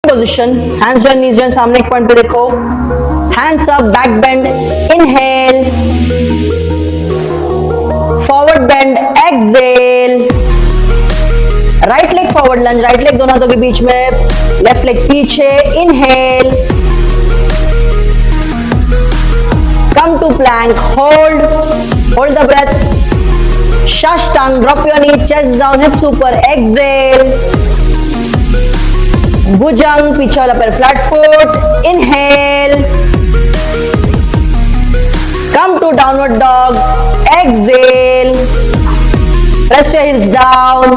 Position, hands join knees join सामने एक point पे देखो, hands up, back bend, inhale, forward bend, exhale, right leg forward lunge, right leg दोनों हाथों के बीच में, लेफ्ट लेग पीछे, inhale, come to plank, hold the breath, Shashtang, drop your knee, chest down, hips ऊपर, exhale, भुजंग, पीछे वाला पैर flat foot, inhale, come to downward dog, exhale, press your heels down,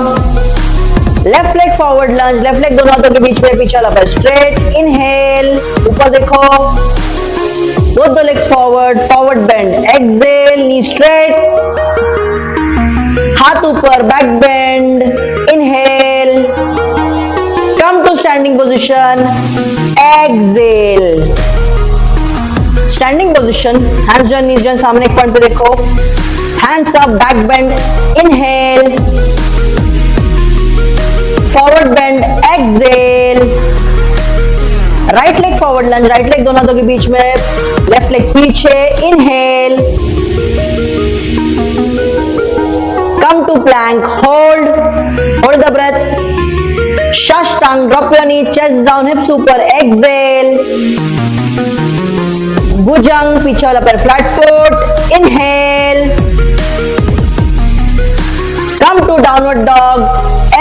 left leg forward lunge, left leg दोनों हाथों के बीच में, पीछे वाला पैर straight, inhale, ऊपर देखो, both the legs forward bend, exhale, knee straight, हाथ ऊपर, back bend, inhale, come to standing position, exhale, standing position, hands join knees join सामने एक पॉइंट पे देखो, hands up, back bend, inhale, forward bend, exhale, right leg forward lunge, right leg दोनों हाथों के बीच में, लेफ्ट लेग पीछे, inhale, come to plank, hold the breath, Shashtang, drop your knee, chest down, hips ऊपर, exhale, भुजंग, पीछे वाला पैर flat foot, inhale, come to downward dog,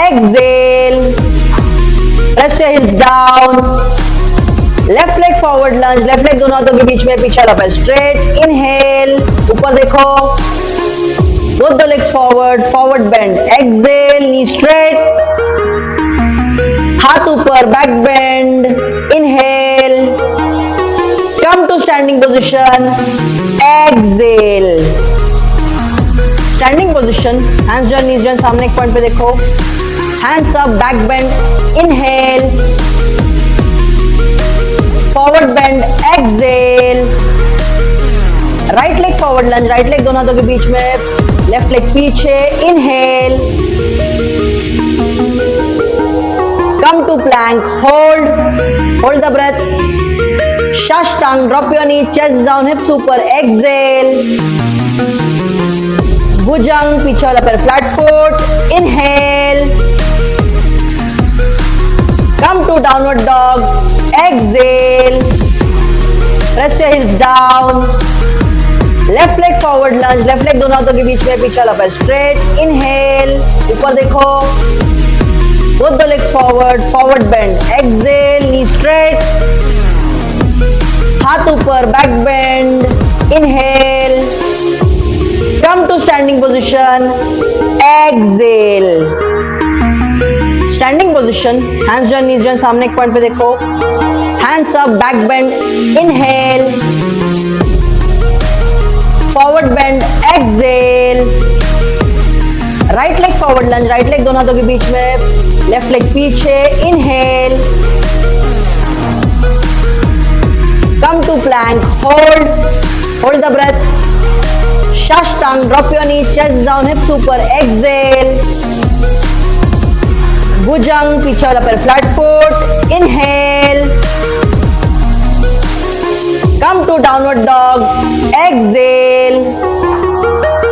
exhale, press your heels down, left leg forward lunge, left leg दोनों हाथों के बीच में, पीछे वाला पैर straight, inhale, ऊपर देखो, both the legs forward bend, exhale, knee straight, हाथ ऊपर, back bend, inhale, come to standing position, exhale, standing position, hands join knees join सामने एक पॉइंट पे देखो, hands up, back bend, inhale, forward bend, exhale, right leg forward lunge, right leg दोनों हाथों के बीच में, लेफ्ट लेग पीछे, inhale, come to plank, hold the breath, Shashtang, drop your knee, chest down, hips ऊपर, exhale, भुजंग, पीछे वाला पैर flat foot, inhale, come to downward dog, exhale, press your heels down, left leg forward lunge, left leg दोनों हाथों के बीच में, पीछे वाला पैर स्ट्रेट, इनहेल, ऊपर देखो, both the legs forward bend, exhale, knee straight, हाथ ऊपर, back bend, inhale, come to standing position, exhale, standing position, hands join knees join सामने एक पॉइंट पे देखो, hands up, back bend, inhale, forward bend, exhale, right leg forward lunge, right leg दोनों हाथों के बीच में, लेफ्ट लेग पीछे, inhale, come to plank, hold the breath, Shashtang, drop your knee, chest down, hips ऊपर, exhale, भुजंग, पीछे वाला पैर flat foot, inhale, come to downward dog, exhale,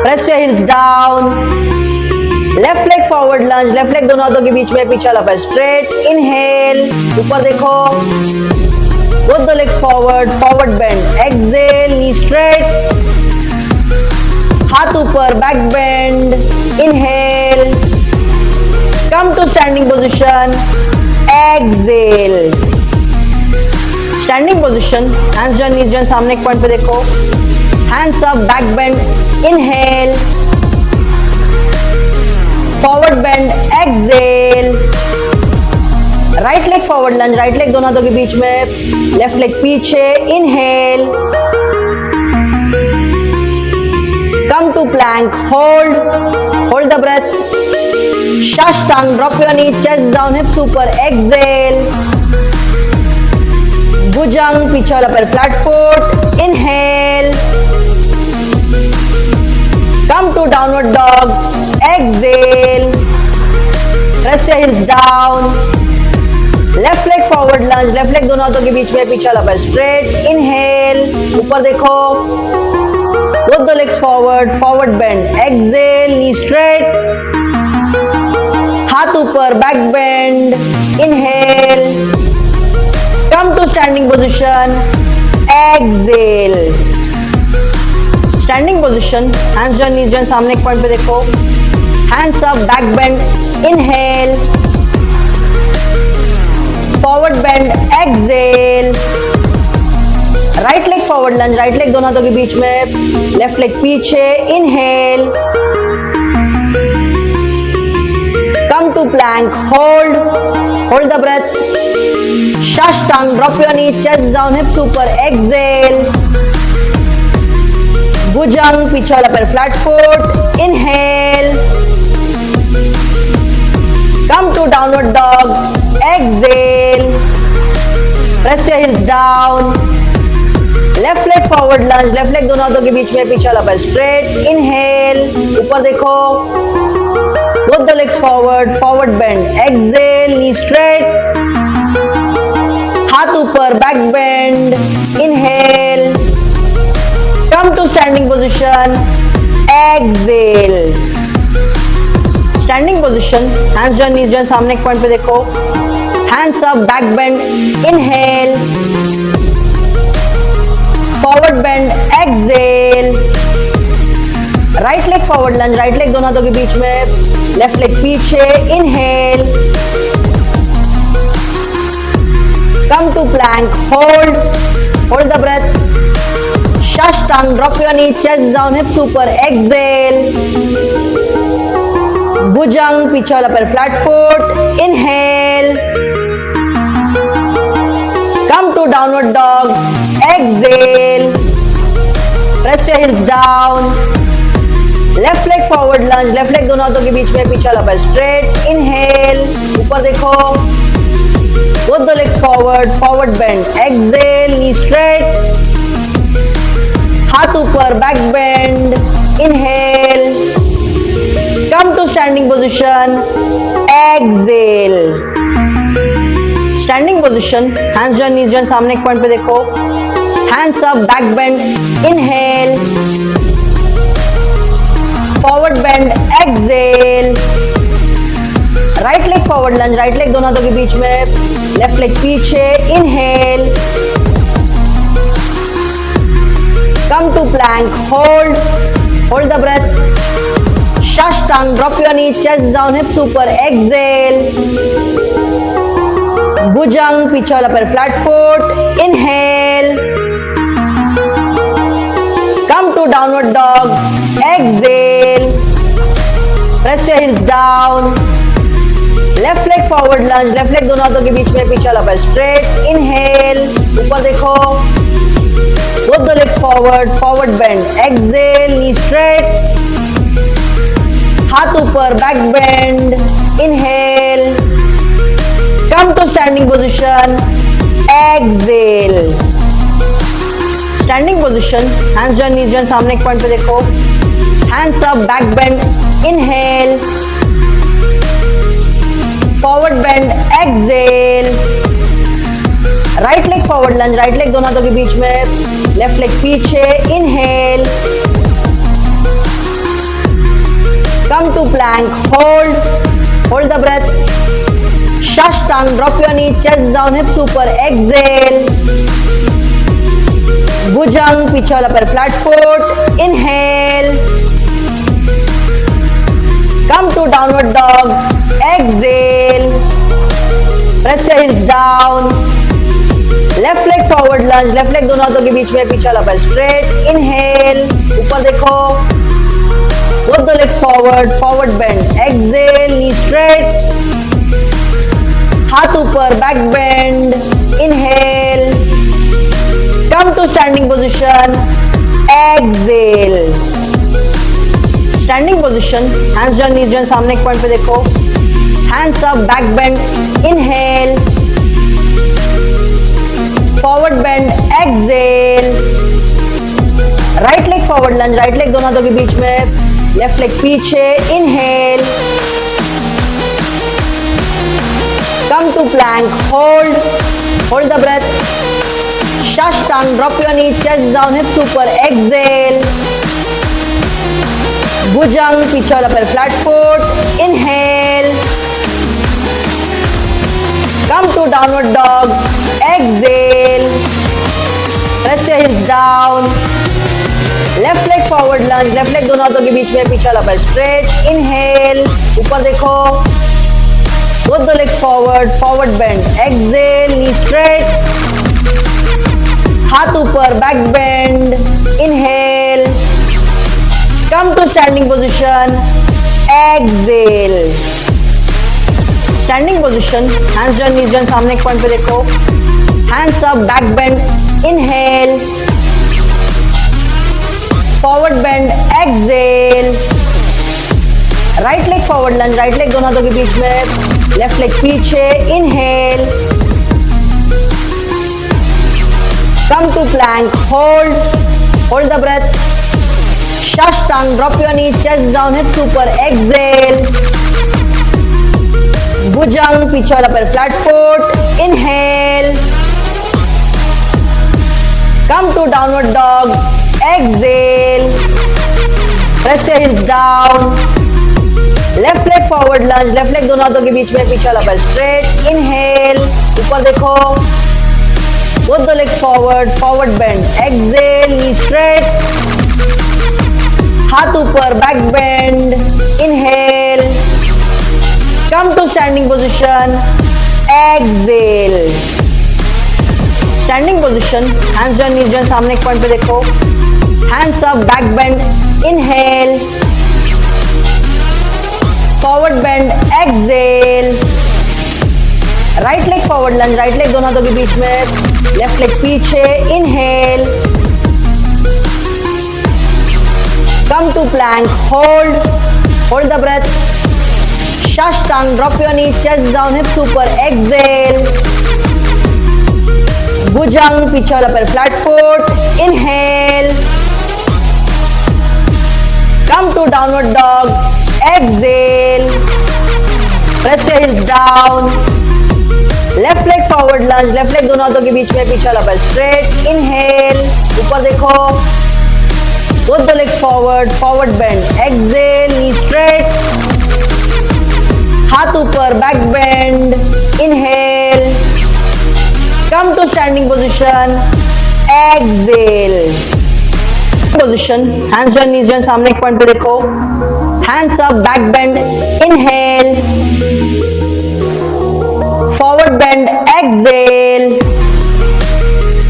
press your heels down, left leg forward lunge, left leg दोनों हाथों के बीच में, पीछे वाला पैर straight, inhale, ऊपर देखो, both the legs forward bend, exhale, knee straight, हाथ ऊपर, back bend, inhale, come to standing position, exhale, standing position, hands join knees join सामने एक पॉइंट पे देखो, hands up, back bend, inhale, forward bend, exhale, right leg forward lunge, right leg दोनों हाथों के बीच में, लेफ्ट लेग पीछे, inhale, come to plank, hold the breath, Shashtang, drop your knee, chest down, hips ऊपर, exhale, भुजंग, पीछे वाला पैर flat foot, inhale, come to downward dog, exhale, press your heels down, left leg forward Lanj, left leg दोनों हाथों के बीच में, पीछे वाला पैर स्ट्रेट, इनहेल, ऊपर देखो, both the legs forward, forward bend, exhale, knee straight, हाथ ऊपर, back bend, inhale, come to standing position, exhale, standing position, hands join, knees join, सामने एक पॉइंट पे देखो, hands up, back bend, inhale, forward bend, exhale, right leg forward lunge, right leg दोनों हाथों के बीच में, लेफ्ट लेग पीछे, inhale, come to plank, hold the breath, Shashtang, drop your knees, chest down, hips ऊपर, exhale, भुजंग, पीछे वाला पैर flat foot, inhale, come to downward dog, exhale, press your heels down, left leg forward lunge, left leg दोनों हाथों के बीच में, पीछे वाला पैर स्ट्रेट, इनहेल, ऊपर देखो, both the legs forward, forward bend, exhale, knee straight, हाथ ऊपर, back bend, inhale, come to standing position, exhale, standing position, hands join, knees join, सामने एक पॉइंट पे देखो, hands up, back bend, inhale, forward bend, exhale, right leg forward lunge, right leg दोनों हाथों के बीच में, लेफ्ट लेग पीछे, inhale, come to plank, hold the breath, Shashtang, drop your knee, chest down, hips ऊपर, exhale, भुजंग, पीछे वाला पैर flat foot, inhale, come to downward dog, exhale, press your heels down, left leg forward lunge, left leg दोनों हाथों के बीच में, पीछे वाला पैर स्ट्रेट, इनहेल, ऊपर देखो, both the legs forward, forward bend, exhale, knee straight, हाथ ऊपर, back bend, inhale, come to standing position, exhale, standing position, hands join, knees join, सामने एक पॉइंट पे देखो, hands up, back bend, inhale, forward bend, exhale, right leg forward lunge, right leg दोनों हाथों के बीच में, लेफ्ट लेग पीछे, inhale, come to plank, hold the breath, Shashtang, drop your knees, chest down, hips ऊपर, exhale, भुजंग, पीछे वाला पैर flat foot, inhale, come to downward dog, exhale, press your heels down, left leg forward lunge, left leg दोनों हाथों के बीच में, पीछे वाला पैर स्ट्रेट, इनहेल, ऊपर देखो, both the legs forward, forward bend, exhale, knee straight, हाथ ऊपर, back bend, inhale, come to standing position, exhale, standing position, hands join, knees join, सामने एक पॉइंट पे देखो, hands up, back bend, inhale, forward bend, exhale, right leg forward lunge, right leg दोनों हाथों के बीच में, लेफ्ट लेग पीछे, inhale, come to plank, hold the breath, Shashtang, drop your knee, chest down, hips ऊपर, exhale, भुजंग, पीछे वाला पैर flat foot, inhale, come to downward dog, exhale, press your heels down, left leg forward lunge, left leg दोनों हाथों के बीच में, पीछे वाला पैर स्ट्रेट, इनहेल, ऊपर देखो, both the legs forward, forward bend, exhale, knee straight, हाथ ऊपर, back bend, inhale, come to standing position, exhale, standing position, hands join, knees join, सामने एक पॉइंट पे देखो, hands up, back bend, inhale, forward bend, exhale, right leg forward lunge, right leg दोनों हाथों के बीच में, लेफ्ट लेग पीछे, inhale, come to plank, Hold the breath. Shashtang, drop your knees, chest down, hips super. Exhale. Bhujang, पीछे वाला पैर flat foot. Inhale. Come to downward dog. Exhale. Press your hips down. Left leg forward lunge, left leg दोनों हाथों के बीच में, पीछे वाला पैर स्ट्रेट. इनहेल, ऊपर देखो. Both the legs forward, forward bend. Exhale, knee straight. हाथ ऊपर, back bend. Inhale. Come to standing position. Exhale. Standing position. Hands join, knees join, सामने एक पॉइंट पे देखो. Hands up, back bend. Inhale. Forward bend. Exhale. Right leg forward lunge, right leg दोनों हाथों के बीच में, लेफ्ट लेग पीछे. Inhale. Come to plank. Hold the breath. Shashtang, drop your knees, chest down, hips ऊपर. Exhale. Bhujang, पीछे वाला पैर flat foot. Inhale. Come to downward dog. Exhale. Press your hips down. Left leg forward lunge, left leg दोनों हाथों के बीच में, पीछे वाला पैर straight. Inhale. ऊपर देखो. Both the legs forward, forward bend. Exhale, knee straight. हाथ ऊपर, back bend. Inhale. Come to standing position. Exhale. Standing position. Hands join, knees join, सामने एक पॉइंट पे देखो. Hands up, back bend. Inhale. Forward bend. Exhale. Right leg forward lunge, right leg दोनों हाथों के बीच में, लेफ्ट लेग पीछे. Inhale. Come to plank. Hold the breath. Shashtang, drop your knees, chest down, hips super. Exhale. Bhujang, पीछे वाला पैर flat foot. Inhale. Come to downward dog. Exhale. Press your hips down. Left leg forward lunge, left leg दोनों हाथों के बीच में, पीछे वाला पैर straight. Inhale. ऊपर देखो. Both the legs forward, forward bend. Exhale, knee straight. हाथ ऊपर, back bend. Inhale. Come to standing position. Exhale. Position. Hands join, knees join, सामने एक पॉइंट पे देखो. Hands up, back bend. Inhale. Forward bend. Exhale.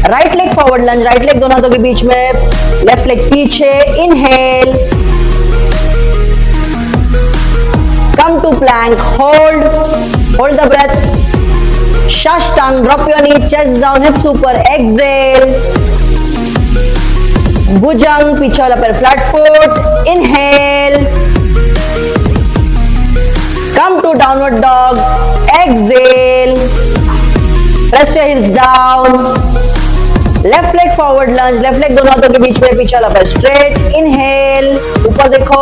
Right leg forward lunge, right leg दोनों हाथों के बीच में, लेफ्ट लेग पीछे. Inhale. Come to plank. Hold the breath. Shashtang, drop your knees, chest down, hips ऊपर. Exhale. Bhujang, पीछे वाला पैर flat foot. Inhale. Come to downward dog. Exhale. Press your hips down. Left leg forward lunge, left leg दोनों हाथों के बीच में, पीछे वाला पैर स्ट्रेट. इनहेल. ऊपर देखो.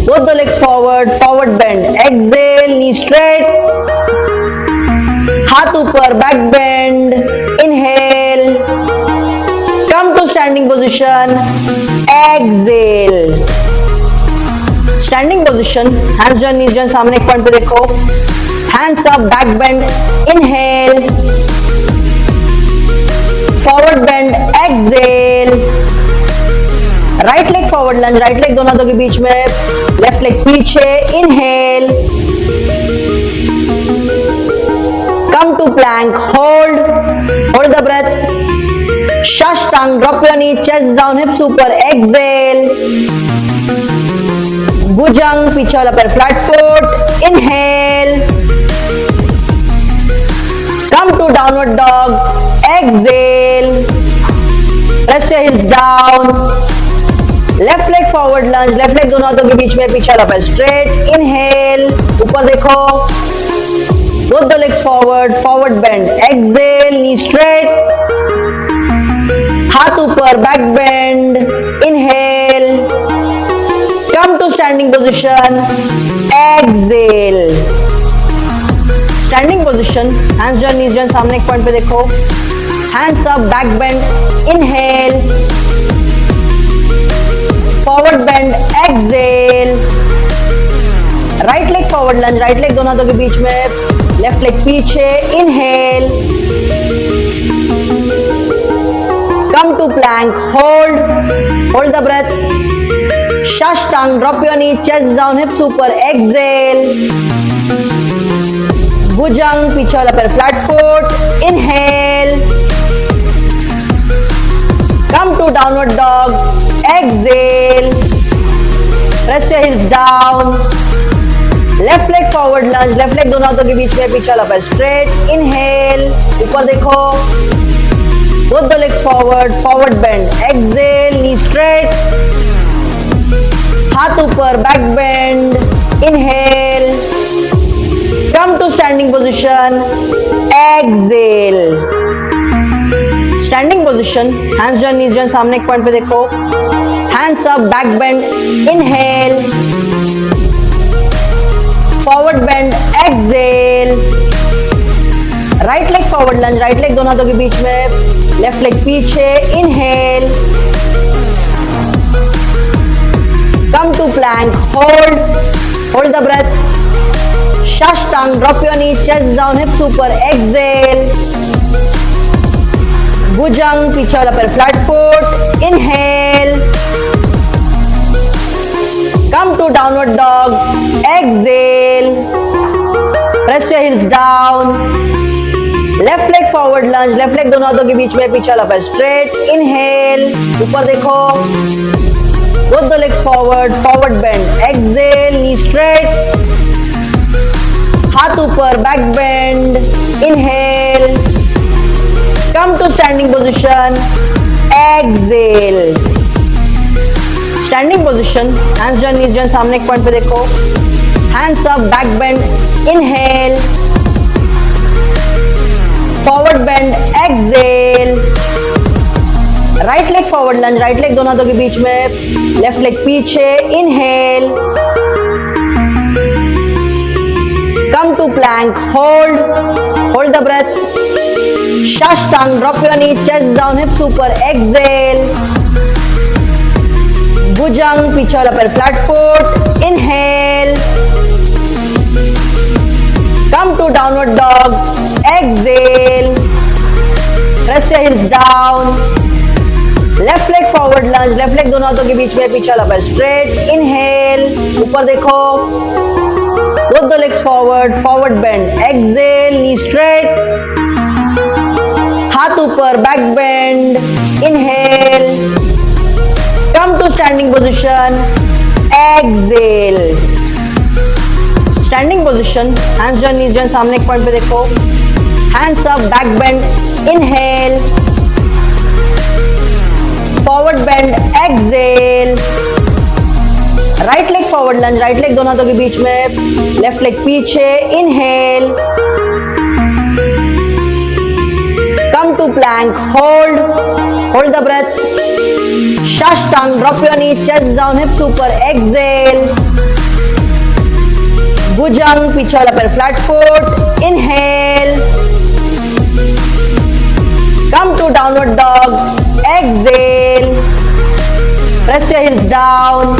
Both the legs forward, forward bend. Exhale, knee straight. हाथ ऊपर, back bend. Inhale. Come to standing position. Exhale. Standing position. Hands join, knees join, सामने एक पॉइंट पे देखो. Hands up, back bend. Inhale. Forward bend. Exhale. Right leg forward lunge, right leg दोनों हाथों के बीच में, लेफ्ट लेग पीछे. Inhale. Come to plank. Hold the breath. Shashtang, drop your knees, chest down, hips ऊपर. Exhale. Bhujang, पीछे वाला पैर flat foot. Inhale. Come to downward dog. Exhale. Press your hips down. Left leg forward lunge, left leg दोनों हाथों के बीच में, पीछे वाला पैर स्ट्रेट. इनहेल. ऊपर देखो. Both the legs forward, forward bend. Exhale, knee straight. हाथ ऊपर, back bend. Inhale. Come to standing position. Exhale. Standing position. Position, hands join knees join, सामने एक पॉइंट पे देखो, hands up, back bend, inhale, forward bend, exhale, right leg forward lunge, right leg दोनों हाथों के बीच में, लेफ्ट लेग पीछे, inhale, come to plank, hold the breath, Shashtang, drop your knee, chest down, hips ऊपर, exhale, भुजंग, पीछे वाला पैर flat foot, inhale, come to downward dog, exhale, press your heels down, left leg forward lunge, left leg दोनों हाथों के बीच में, पीछे वाला पैर straight, inhale, ऊपर देखो, both the legs forward, forward bend, exhale, knee straight, हाथ ऊपर, back bend, inhale, come to standing position, exhale, standing position, hands join knees join, सामने एक पॉइंट पे देखो, hands up, back bend, inhale, forward bend, exhale, right leg forward lunge, right leg दोनों हाथों के बीच में, लेफ्ट लेग पीछे, inhale, come to plank, hold the breath, Shashtang, drop your knee, chest down, hips ऊपर, exhale, भुजंग, पीछे वाला पैर flat foot, inhale, come to downward dog, exhale, press your heels down, left leg forward lunge, left leg दोनों हाथों के बीच में, पीछे वाला पैर straight, inhale, ऊपर देखो, both the legs forward, forward bend, exhale, knee straight, हाथ ऊपर, back bend, inhale, come to standing position, exhale, standing position, hands join, knees join, सामने एक पॉइंट पे देखो, hands up, back bend, inhale, forward bend, exhale, right leg forward lunge, right leg दोनों हाथों के बीच में, लेफ्ट लेग पीछे, inhale, come to plank, hold the breath, Shashtang, drop your knee, chest down, hips ऊपर, exhale, भुजंग, पीछे वाला पैर flat foot, inhale, come to downward dog, exhale, press your heels down, left leg forward lunge, left leg दोनों हाथों के बीच में, पीछे वाला पैर स्ट्रेट, इनहेल, ऊपर देखो, both the legs forward, forward bend, exhale, knee straight, हाथ ऊपर, back bend, inhale, come to standing position, exhale, standing position, hands join knees join, सामने एक पॉइंट पे देखो, hands up, back bend, inhale, forward bend, exhale, right leg forward lunge, right leg दोनों हाथों के बीच में, लेफ्ट लेग पीछे, inhale, come to plank, hold the breath, Shashtang, drop your knee, chest down, hips ऊपर, exhale, भुजंग, पीछे वाला पैर flat foot, inhale, come to downward dog, exhale, press your heels down,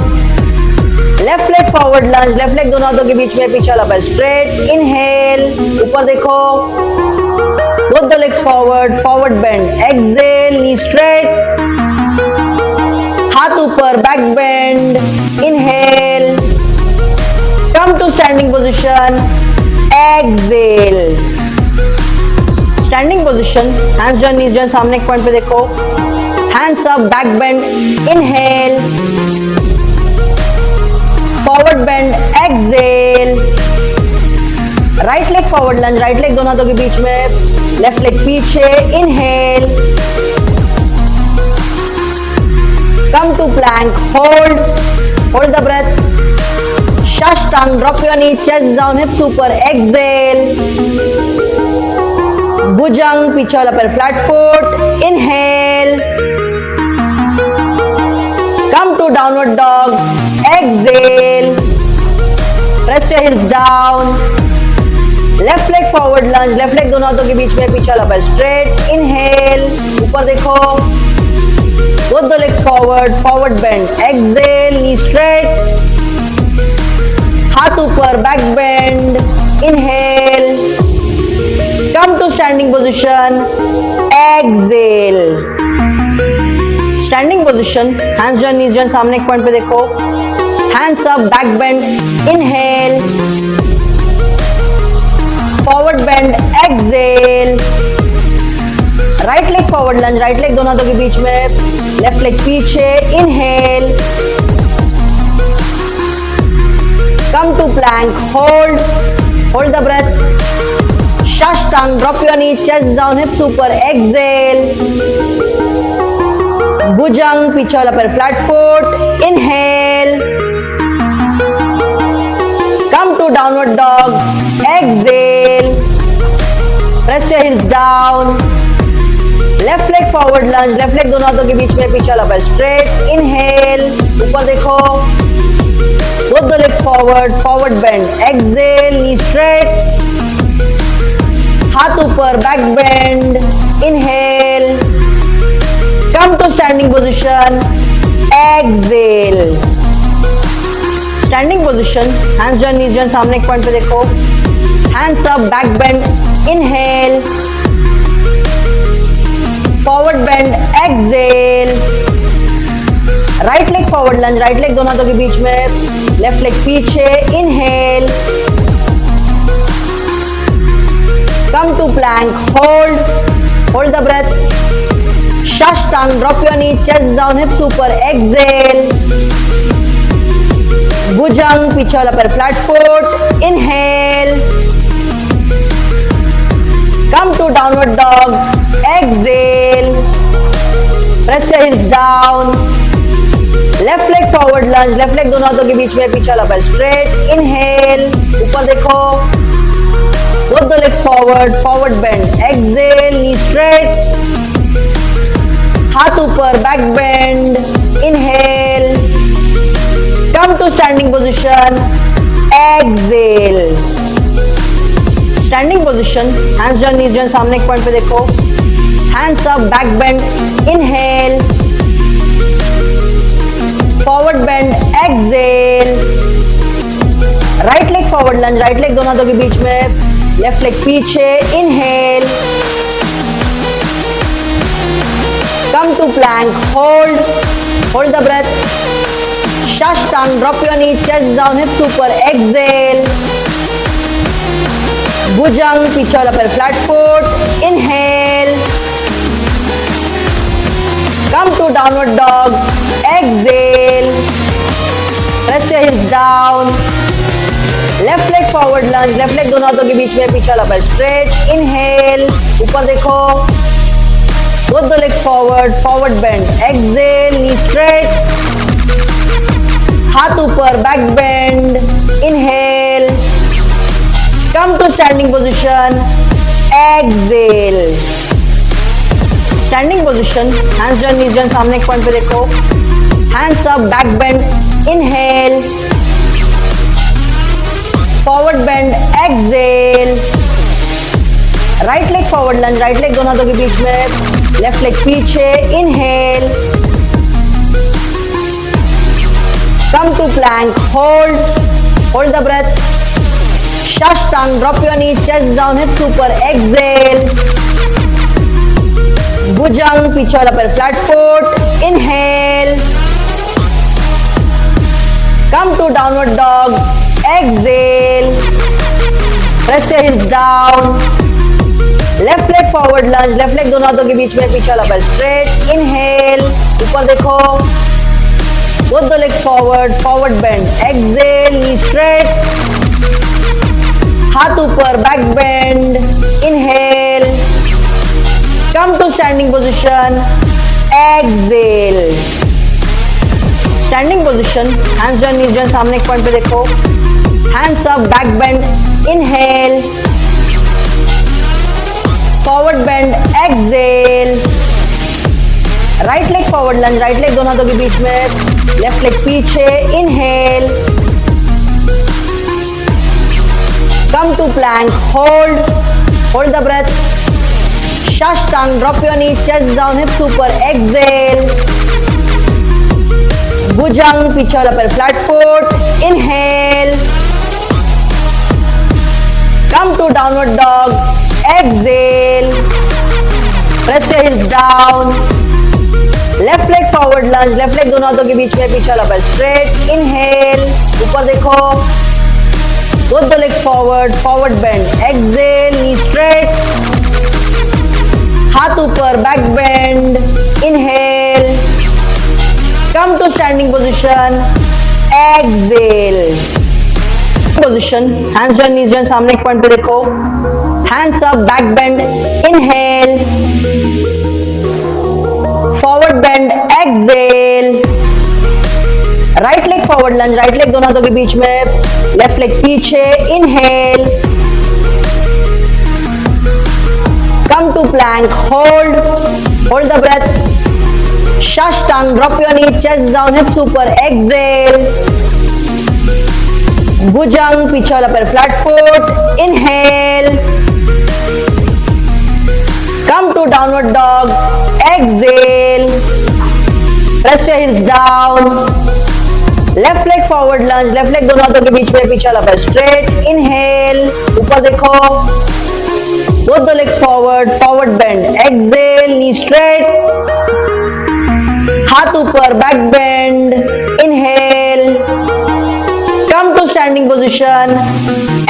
left leg forward lunge, left leg दोनों हाथों के बीच में, पीछे वाला पैर straight, inhale, ऊपर देखो, both the legs forward, forward bend, exhale, knee straight, हाथ ऊपर, back bend, inhale, come to standing position, exhale, standing position, hands join knees join, सामने एक पॉइंट पे देखो, hands up, back bend, inhale, forward bend, exhale, right leg forward lunge, right leg दोनों हाथों के बीच में, लेफ्ट लेग पीछे, inhale, come to plank, hold the breath, Shashtang, drop your knee, chest down, hips ऊपर, exhale, भुजंग, पीछे वाला पैर flat foot, inhale, come to downward dog, exhale, press your heels down, left leg forward lunge, left leg दोनों हाथों के बीच में पीछे वाला पैर स्ट्रेट, इनहेल, ऊपर देखो, both the legs forward, forward bend, exhale, knee straight, हाथ ऊपर, back bend, inhale, come to standing position, exhale, standing position, hands join, knees join, सामने एक पॉइंट पे देखो, hands up, back bend, inhale, forward bend, exhale, right leg forward lunge, right leg दोनों हाथों के बीच में, लेफ्ट लेग पीछे, inhale, come to plank, hold the breath, शष्टांग, drop your knees, chest down, hips ऊपर, एक्सेल, भुजंग, पीछे वाला पैर flat foot, inhale, come to downward dog, exhale, press your heels down, left leg forward lunge, left leg दोनों हाथों के बीच में पीछे वाला पैर स्ट्रेट, इनहेल, ऊपर देखो, both the legs forward, forward bend, exhale, knee straight, हाथ ऊपर, back bend, inhale, come to standing position, exhale, standing position, hands join, knees join, सामने एक पॉइंट पे देखो, hands up, back bend, inhale, forward bend, exhale, right leg forward lunge, right leg दोनों हाथों के बीच में, लेफ्ट लेग पीछे, inhale, come to plank, hold the breath, शष्टांग, drop your knee, chest down, hips ऊपर, एक्सेल, भुजंग, पीछे वाला पैर flat foot, inhale, come to downward dog, exhale, press your heels down, left leg forward lunge, left leg दोनों हाथों के बीच में पीछे वाला पैर straight, inhale, ऊपर देखो, both the legs forward, forward bend, exhale, knee straight, हाथ ऊपर, back bend, inhale, come to standing position, exhale, standing position, hands join, knees join, सामने एक पॉइंट पे देखो, hands up, back bend, inhale, forward bend, exhale, right leg forward lunge, right leg दोनों हाथों के बीच में, लेफ्ट लेग पीछे, inhale, come to plank, hold the breath, शष्टांग, drop your knee, chest down, hips ऊपर, एक्सेल, भुजंग, पीछे वाला पैर flat foot, inhale, come to downward dog, exhale, press your heels down, left leg forward lunge, left leg दोनों हाथों के बीच में पीछे वाला पैर स्ट्रेट, इनहेल, ऊपर देखो, both the legs forward, forward bend, exhale, knee straight, हाथ ऊपर, back bend, inhale, come to standing position, exhale, standing position, hands join, knees join, सामने एक पॉइंट पे देखो, hands up, back bend, inhale, forward bend, exhale, right leg forward lunge, right leg दोनों हाथों के बीच में, लेफ्ट लेग पीछे, inhale, come to plank, hold the breath, शष्टांग, drop your knee, chest down, hips ऊपर, एक्सेल, भुजंग, पीछे वाला पैर flat foot, inhale, come to downward dog, exhale, press your heels down, left leg forward lunge, left leg दोनों हाथों के बीच में पीछे वाला पैर स्ट्रेट, इनहेल, ऊपर देखो, both the legs forward, forward bend, exhale, knee straight, हाथ ऊपर, back bend, inhale, come to standing position, exhale, standing position, hands join, knees join, सामने एक पॉइंट पे देखो, hands up, back bend, inhale, forward bend, exhale, right leg forward lunge, right leg दोनों हाथों के बीच में, लेफ्ट लेग पीछे, inhale, Come to plank, hold the breath. Shashtang, drop your knees, chest down, hips super, exhale. Bhujang, पीछे वाला पैर flat foot, inhale. Come to downward dog, exhale. Press your heels down. Left leg forward lunge, left leg दोनों हाथों के बीच में, पीछे वाला पैर straight, inhale. ऊपर देखो. Both the legs forward, forward bend, exhale, knee straight. हाथ ऊपर, back bend, inhale. Come to standing position, exhale. Position, hands join, knees join, सामने एक पॉइंट पे देखो. Hands up, back bend, inhale. Forward bend, exhale. Right leg forward lunge, right leg दोनों हाथों के बीच में, left leg पीछे, inhale. Come to plank, hold the breath. Shashtang, drop your knee, chest down, hips super, exhale. Bhujang, पीछे वाला पैर flat foot, inhale. Come to downward dog, exhale. Press your heels down. Left leg forward lunge, left leg दोनों हाथों के बीच में, पीछे वाला पैर straight, inhale. ऊपर देखो. Both the legs forward, forward bend, exhale, knee straight. हाथ ऊपर, back bend, inhale. Come to standing position,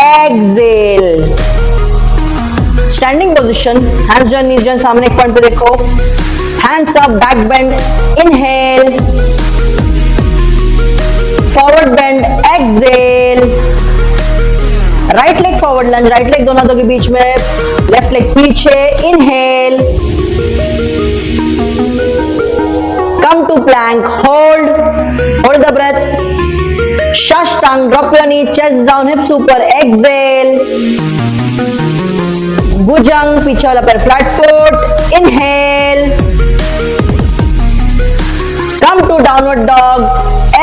exhale. Standing position, hands join, knees join, सामने एक पॉइंट पे देखो. Hands up, back bend, inhale. Forward bend, exhale. Right leg forward lunge, right leg दोनों हाथों के बीच में, left leg पीछे, inhale. Come to plank, hold the breath. Shashtang, drop your knee, chest down, hips super, exhale. Bhujang, पीछे वाला पैर flat foot, inhale. Come to downward dog,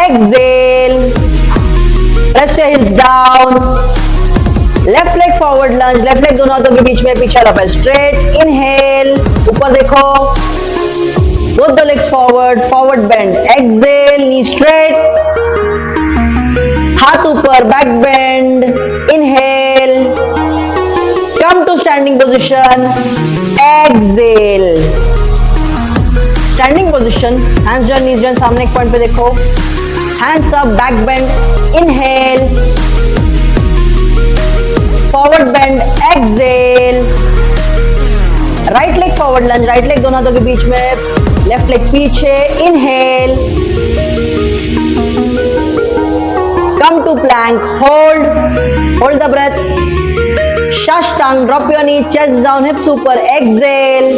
exhale. Press your heels down. Left leg forward lunge, left leg दोनों हाथों के बीच में, पीछे वाला पैर straight, inhale. ऊपर देखो. Both the legs forward, forward bend, exhale, knee straight. हाथ ऊपर, back bend, inhale. Come to standing position, exhale. Standing position, hands join, knees join, सामने एक पॉइंट पे देखो. Hands up, back bend, inhale. Forward bend, exhale. Right leg forward lunge, right leg दोनों हाथों के बीच में, left leg पीछे, inhale. Come to plank, hold the breath. Shashtang, drop your knee, chest down, hips super, exhale.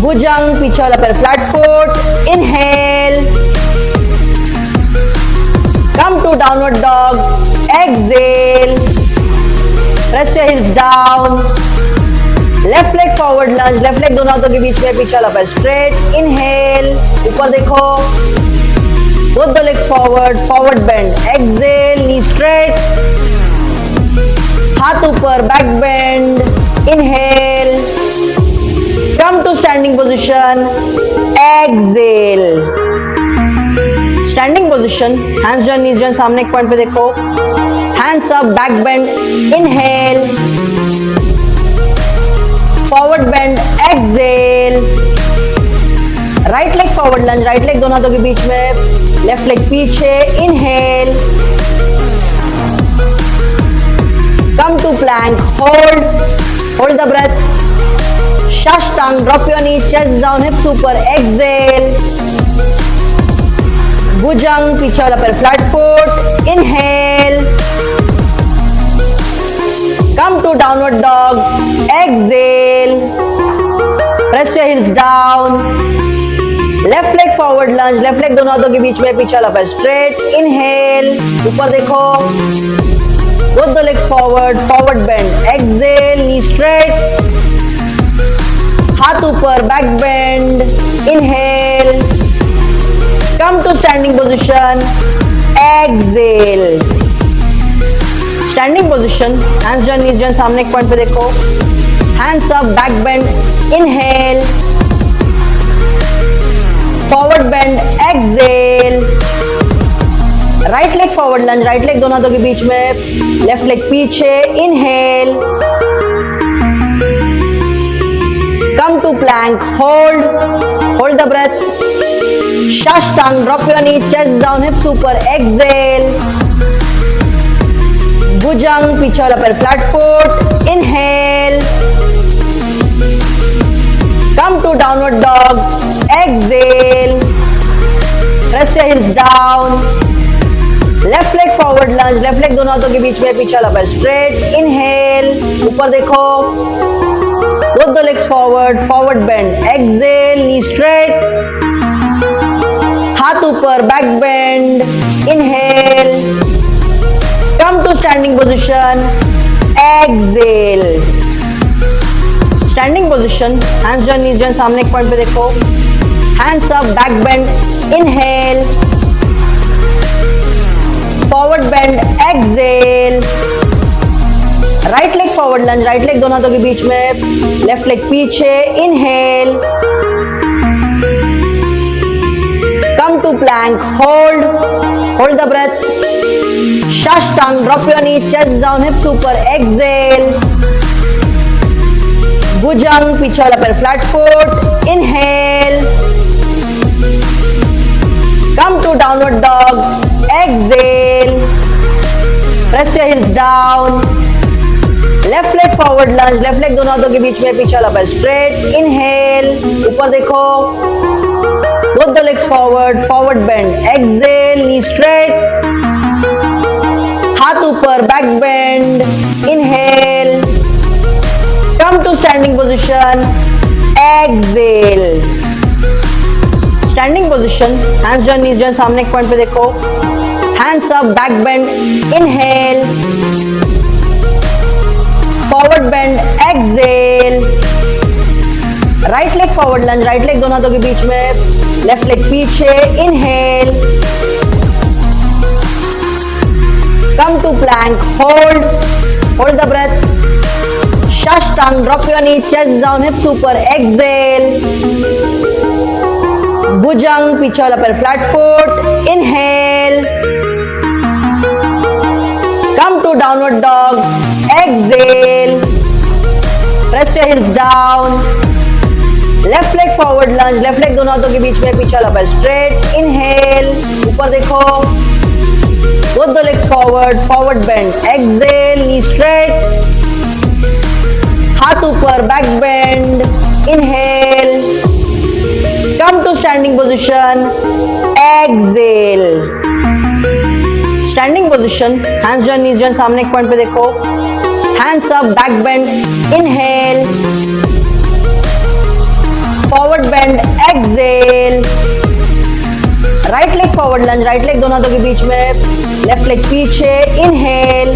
Bhujang, पीछे वाला पैर flat foot, inhale. Come to downward dog, exhale. Press your heels down. Left leg forward lunge, left leg दोनों हाथों के बीच में, पीछे वाला पैर straight, inhale. ऊपर देखो. Both the legs forward, forward bend, exhale, knee straight. हाथ ऊपर, back bend, inhale. Come to standing position, exhale. Standing position, hands join, knees join, सामने एक पॉइंट पे देखो. Hands up, back bend, inhale. Forward bend, exhale. Right leg forward lunge, right leg दोनों हाथों के बीच में, left leg पीछे, inhale. Come to plank, hold the breath. Shashtang, drop your knee, chest down, hips super, exhale. Bhujang, पीछे वाला पैर flat foot, inhale. Come to downward dog, exhale. Press your heels down. Left leg forward lunge, left leg दोनों हाथों के बीच में, पीछे वाला पैर straight, inhale. ऊपर देखो. Both the legs forward, forward bend, exhale, knee straight. हाथ ऊपर, back bend, inhale. Come to standing position, exhale. Standing position, hands join knees join, सामने एक पॉइंट पे देखो, hands up, back bend, inhale, forward bend, exhale, right leg forward lunge, right leg दोनों हाथों के बीच में, लेफ्ट लेग पीछे, inhale, come to plank, hold the breath, Shashtang, drop your knee, chest down, hips ऊपर, exhale, भुजंग, पीछे वाला पैर flat foot, inhale, come to downward dog, exhale, press your heels down, left leg forward lunge, left leg दोनों हाथों के बीच में, पीछे वाला पैर straight, inhale, ऊपर देखो, both the legs forward bend, exhale, knee straight, हाथ ऊपर, back bend, inhale, come to standing position, exhale, standing position, hands join knees join, सामने एक पॉइंट पे देखो, hands up, back bend, inhale, forward bend, exhale, right leg forward lunge, right leg दोनों हाथों के बीच में, लेफ्ट लेग पीछे, inhale, come to plank, hold the breath, Shashtang, drop your knees, chest down, hips ऊपर, exhale, भुजंग, पीछे वाला पैर flat foot, inhale, come to downward dog, exhale, press your heels down, left leg forward lunge, left leg दोनों हाथों के बीच में, पीछे वाला पैर straight, inhale, ऊपर देखो, both the legs forward bend, exhale, knee straight, हाथ ऊपर, back bend, inhale, come to standing position, exhale, standing position, hands join knees join, सामने एक पॉइंट पे देखो, hands up, back bend, inhale, forward bend, exhale, right leg forward lunge, right leg दोनों हाथों के बीच में, लेफ्ट लेग पीछे, inhale, come to plank, hold the breath, Shashtang, drop your knee, chest down, hips ऊपर, exhale, भुजंग, पीछे वाला पैर flat foot, inhale, come to downward dog, exhale, press your heels down, left leg forward lunge, left leg दोनों हाथों के बीच में, पीछे वाला पैर स्ट्रेट, इनहेल, ऊपर देखो, both the legs forward bend, exhale, knee straight, हाथ ऊपर, back bend, inhale, come to standing position, exhale, standing position, hands join knees join, सामने एक पॉइंट पे देखो, hands up, back bend, inhale, forward bend, exhale, right leg forward lunge, right leg दोनों हाथों के बीच में, लेफ्ट लेग पीछे, inhale,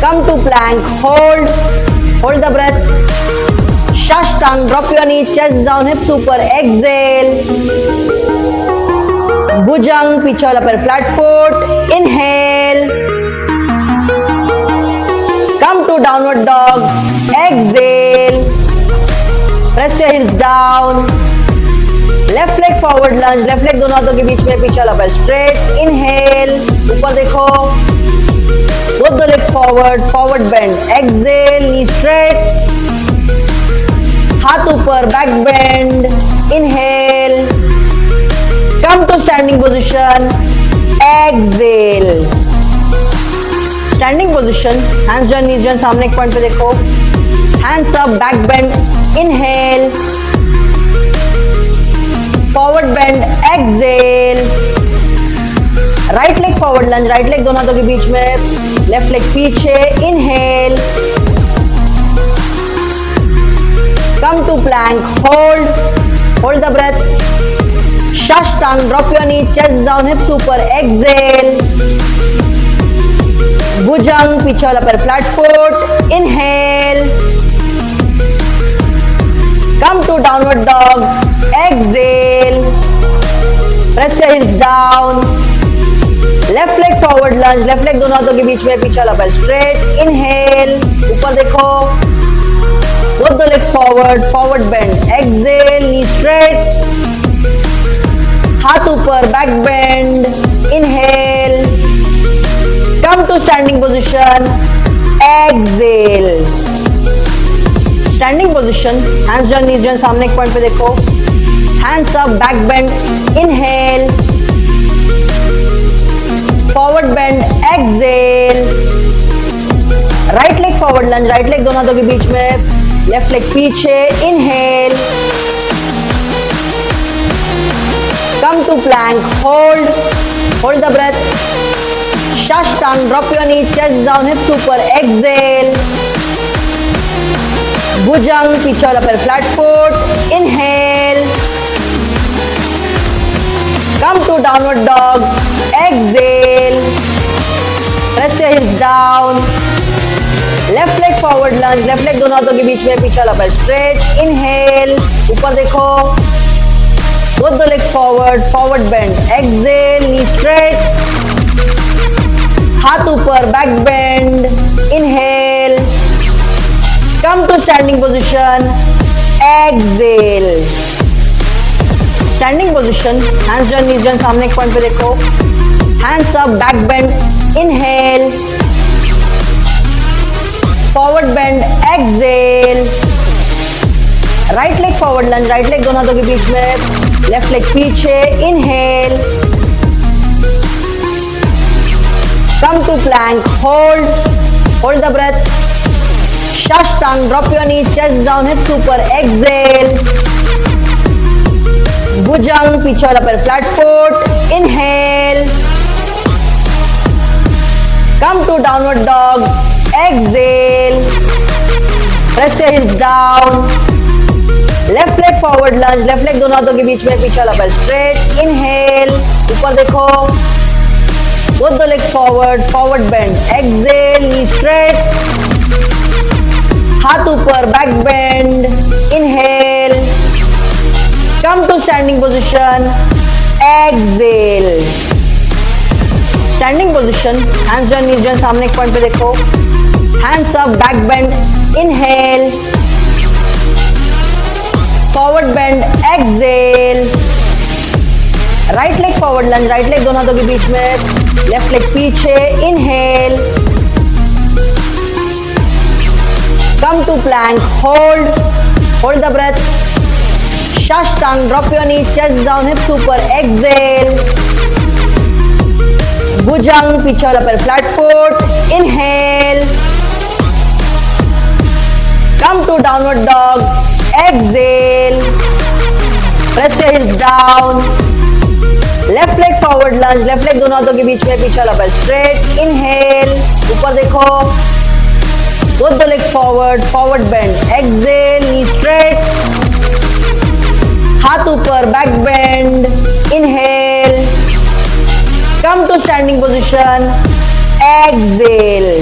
come to plank, hold the breath, Shashtang, drop your knees, chest down, hips ऊपर, exhale, भुजंग, पीछे वाला पैर flat foot, inhale, come to downward dog, exhale, press your heels down, left leg forward lunge, left leg दोनों हाथों के बीच में, पीछे वाला पैर स्ट्रेट, इनहेल, ऊपर देखो, both the legs forward bend, exhale, knee straight, हाथ ऊपर, back bend, inhale, come to standing position, exhale, standing position, hands join knees join, सामने एक पॉइंट पे देखो, hands up, back bend, inhale, forward bend, exhale, right leg forward lunge, right leg दोनों हाथों के बीच में, लेफ्ट लेग पीछे, inhale, come to plank, hold the breath, Shashtang, drop your knee, chest down, hips ऊपर, exhale, भुजंग, पीछे वाला पैर flat foot, inhale, come to downward dog, exhale, press your heels down, left leg forward lunge, left leg दोनों हाथों के बीच में, पीछे वाला पैर स्ट्रेट, इनहेल, ऊपर देखो, both the legs forward, forward bend, exhale, knee straight, हाथ ऊपर, back bend, inhale, come to standing position, exhale, standing position, hands down, knees down, सामने एक पॉइंट पे देखो, hands up, back bend, inhale, forward bend, exhale, right leg forward lunge, right leg दोनों हाथों के बीच में, लेफ्ट लेग पीछे, inhale, come to plank, hold the breath, शष्टांग, drop your knee, chest down, hips ऊपर, एक्सेल, भुजंग, पीछे वाला पैर flat foot, inhale, come to downward dog, exhale, press your hips down, left leg forward lunge, left leg दोनों हाथों के बीच में, पीछे वाला पैर स्ट्रेट, इनहेल, ऊपर देखो, both the legs forward, forward bend, exhale, knee straight, हाथ ऊपर, back bend, inhale, come to standing position, exhale, standing position, hands down, knees down, सामने एक पॉइंट पे देखो, hands up, back bend, inhale, forward bend, exhale, right leg forward lunge, right leg दोनों हाथों के बीच में, left leg पीछे, inhale, come to plank, hold the breath, shashtang, drop your knees, chest down, hips ऊपर, exhale, भुजंग, पीछे वाला पैर flat foot, inhale, come to downward dog, exhale, press your hips down, left leg forward lunge, left leg दोनों हाथों के बीच में, पीछे वाला पैर स्ट्रेट, इनहेल, ऊपर देखो, both the legs forward, forward bend, exhale, knee straight, हाथ ऊपर, back bend, inhale, come to standing position, exhale, standing position, hands down, knees down, सामने एक पॉइंट पे देखो, hands up, back bend, inhale, forward bend, exhale, right leg forward lunge, right leg दोनों हाथों के बीच में, left leg पीछे, inhale, come to plank, hold the breath, shashtang, drop your knees, chest down, hips ऊपर, exhale, भुजंग, पीछे वाला पैर flat foot, inhale, come to downward dog, exhale, press your hips down, left leg forward lunge, left leg दोनों हाथों के बीच में, पीछे वाला पैर स्ट्रेट, इनहेल, ऊपर देखो, both the legs forward, forward bend, exhale, knee straight, हाथ ऊपर, back bend, inhale, come to standing position, exhale,